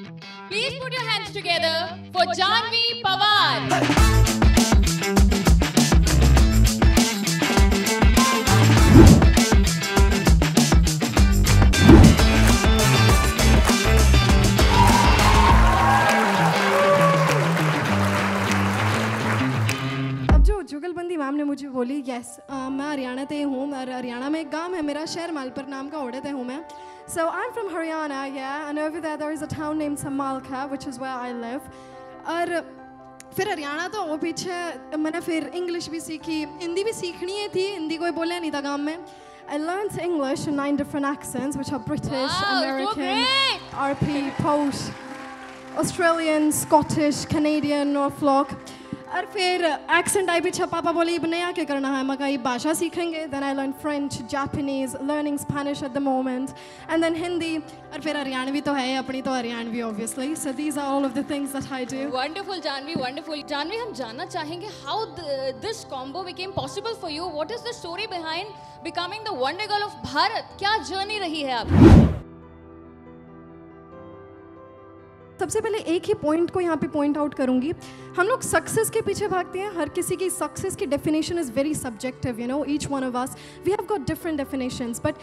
Please put your hands together for Janvi Pawar. जुगलबंदी ma'am ने मुझे बोली यस मैं हरियाणा से हूँ और हरियाणा में एक गांव है मेरा शहर मालपुर नाम का ओड़े से हूँ मैं so I'm from Haryana yeah and over there is a town named Samalkha which is where I live और फिर हरियाणा तो वो पीछे मैंने फिर इंग्लिश भी सीखी हिंदी भी सीखनी है थी हिंदी कोई बोला नहीं था गाँव में I learned English in 9 different accents which are British, American, RP, Posh, Australian, Scottish, Canadian, Norfolk और फिर एक्सेंट आई पीछे पापा बोले अब नया क्या करना है मैं कहीं भाषा सीखेंगे then I learned French, Japanese, learning Spanish at the moment and then Hindi और फिर हरियाणवी तो है अपनी तो Haryanvi obviously so these are all of the things that I do. Wonderful Janvi, wonderful. Janvi हम जानना चाहेंगे how this combo became possible for you. What is the story behind becoming the wonder girl of Bharat? क्या journey रही है आपकी? सबसे पहले एक ही पॉइंट को यहाँ पे पॉइंट आउट करूँगी हम लोग सक्सेस के पीछे भागते हैं हर किसी की सक्सेस की definition is very subjective you know each one of us we have got different definitions but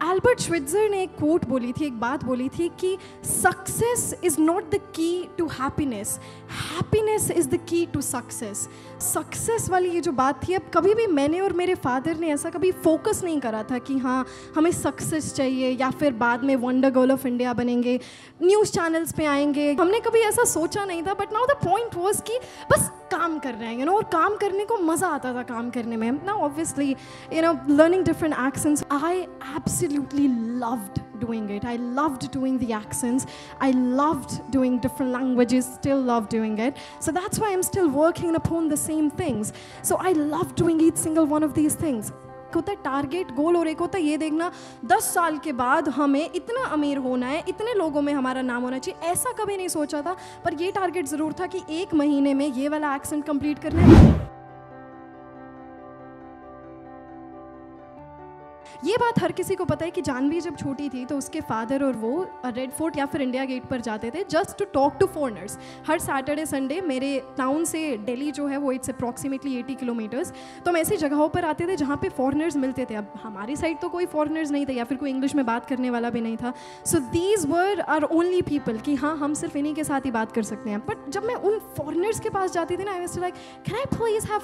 Albert Schweitzer ने एक कोट बोली थी एक बात बोली थी कि success is not the key to happiness happiness is the key to success success वाली ये जो बात थी अब कभी भी मैंने और मेरे फादर ने ऐसा कभी फोकस नहीं करा था कि हाँ हमें सक्सेस चाहिए या फिर बाद में वंडर गर्ल ऑफ इंडिया बनेंगे न्यूज़ चैनल्स पे आएंगे हमने कभी ऐसा सोचा नहीं था but now the point was कि बस काम कर रहे हैं यू नो और काम करने को मज़ा आता था काम करने में now obviously you know learning different accents I absolutely loved doing it. I loved doing the accents. I loved doing different languages, still love doing it. So that's why I'm still working upon the same things. So I love doing each single one of these things. होता है target गोल और एक होता है ये देखना 10 साल के बाद हमें इतना अमीर होना है इतने लोगों में हमारा नाम होना चाहिए ऐसा कभी नहीं सोचा था पर ये टारगेट ज़रूर था कि 1 महीने में ये वाला एक्सेंट कंप्लीट करना है ये बात हर किसी को पता है कि जानवी जब छोटी थी तो उसके फादर और वो रेड फोर्ट या फिर इंडिया गेट पर जाते थे just to talk to foreigners हर सैटरडे संडे मेरे टाउन से दिल्ली जो है वो इट्स अप्रॉक्सीमेटली 80 किलोमीटर्स तो हम ऐसी जगहों पर आते थे जहाँ पे फॉरेनर्स मिलते थे अब हमारी साइड तो कोई फॉरेनर्स नहीं थे या फिर कोई इंग्लिश में बात करने वाला भी नहीं था so these were are only people कि हाँ हम सिर्फ इन्हीं के साथ ही बात कर सकते हैं बट जब मैं उन फॉरेनर्स के पास जाती थी ना I was like can I please have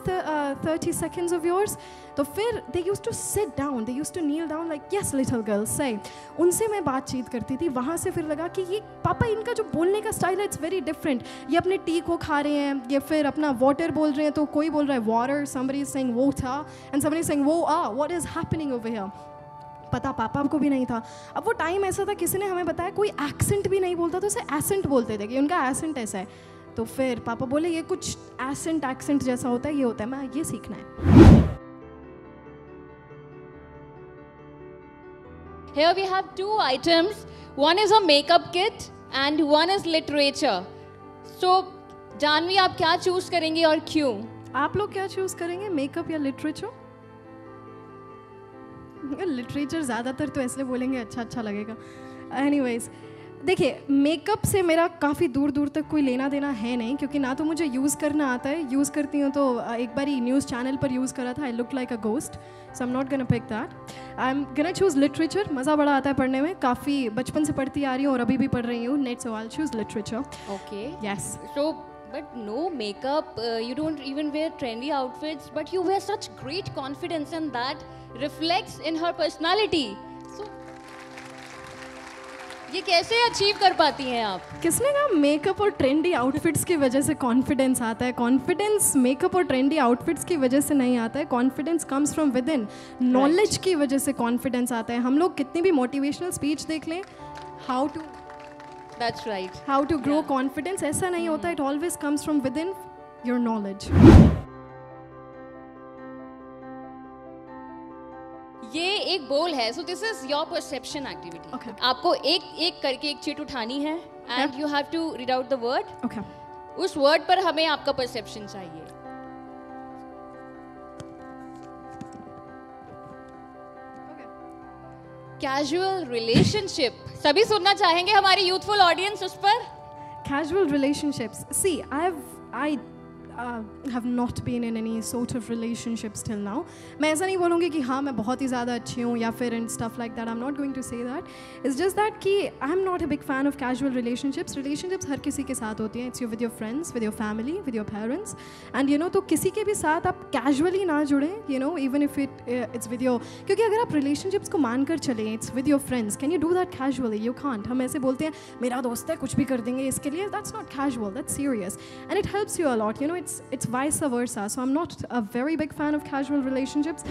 30 seconds of yours तो फिर they used to sit down they used to kneel down like yes little girl से उनसे मैं बातचीत करती थी वहाँ से फिर लगा कि ये पापा इनका जो बोलने का स्टाइल है इट्स वेरी डिफरेंट ये अपने टी को खा रहे हैं या फिर अपना वाटर बोल रहे हैं तो कोई बोल रहा है water somebody is saying water and somebody is saying वो what is happening over here पता पापा को भी नहीं था अब वो टाइम ऐसा था किसी ने हमें बताया कोई एक्सेंट भी नहीं बोलता तो उसे एसेंट बोलते थे कि उनका एसेंट ऐसा है तो फिर पापा बोले ये कुछ एक्सेंट जैसा होता है ये होता है मैं ये सीखना है Here we have 2 items. One is a makeup kit and one is literature. So, Janvi आप क्या चूज करेंगे और क्यों? आप लोग क्या चूज करेंगे मेकअप या लिटरेचर? लिटरेचर ज़्यादातर तो इसलिए बोलेंगे अच्छा लगेगा. Anyways, देखिए मेकअप से मेरा काफ़ी दूर तक कोई लेना देना है नहीं क्योंकि ना तो मुझे यूज़ करना आता है यूज़ करती हूँ तो एक बार ही न्यूज़ चैनल पर यूज़ करा था I look like a ghost so I am not gonna pick that I am gonna choose literature मज़ा बड़ा आता है पढ़ने में काफ़ी बचपन से पढ़ती आ रही हूँ और अभी भी पढ़ रही हूँ net so I will choose literature okay yes so but no makeup you don't even wear trendy outfits but you wear such great confidence and that reflects in her personality so ये कैसे achieve कर पाती हैं आप? किसने कहा makeup और trendy outfits की वजह से कॉन्फिडेंस आता है? कॉन्फिडेंस मेकअप और ट्रेंडी आउटफिट्स की वजह से नहीं आता है. Confidence comes from with in. Knowledge की वजह से कॉन्फिडेंस आता है. हम लोग कितनी भी मोटिवेशनल स्पीच देख लें हाउ टू ग्रो कॉन्फिडेंस ऐसा नहीं होता. It always comes from within your knowledge. ये एक बोल है so this is your perception activity. आपको एक करके एक चीट उठानी है and you have to read out the word. उस वर्ड पर हमें आपका परसेप्शन चाहिए. Casual relationship. सभी सुनना चाहेंगे हमारी यूथफुल ऑडियंस उस पर. casual relationships. See, I have not been in any sort of relationships till now. मैं ऐसा नहीं बोलूँगी कि हाँ मैं बहुत ही ज़्यादा अच्छी हूँ या फिर and stuff like that. I'm not going to say that. It's just that कि I'm not a big fan of casual relationships. Relationships हर किसी के साथ होती हैं. It's with your friends, with your family, with your parents, and you know तो किसी के भी साथ आप casually ना जुड़ें. You know even if it's with your, क्योंकि अगर आप relationships को मान कर चलें, it's with your friends. Can you do that casually? You can't. हम ऐसे बोलते हैं मेरा दोस्त है कुछ भी कर देंगे इसके लिए. That's not casual. That's serious, and it helps you a lot. You know it's vice versa. So I'm not a very big fan of casual relationships.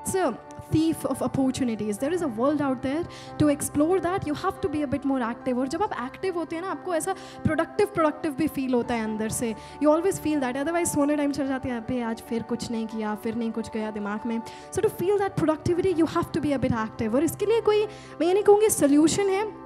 It's a thief of opportunities. There is a world out there. To explore that, you have to be a bit more active. और जब आप active होते हैं ना, आपको ऐसा productive भी feel होता है अंदर से. You always feel that. Otherwise सोने टाइम चल जाते हैं पे आज फिर कुछ नहीं किया, फिर नहीं कुछ गया दिमाग में. So to feel that productivity, you have to be a bit active. और इसके लिए कोई मैं ये नहीं कहूँगी solution है.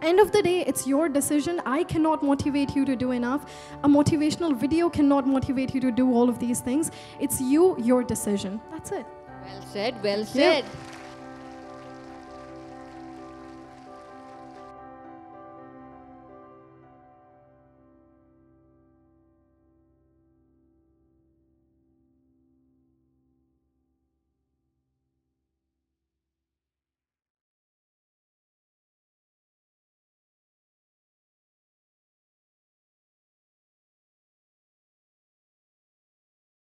End of the day, it's your decision. I cannot motivate you to do enough. A motivational video cannot motivate you to do all of these things. It's you, your decision. That's it. Well said, well said. Yeah.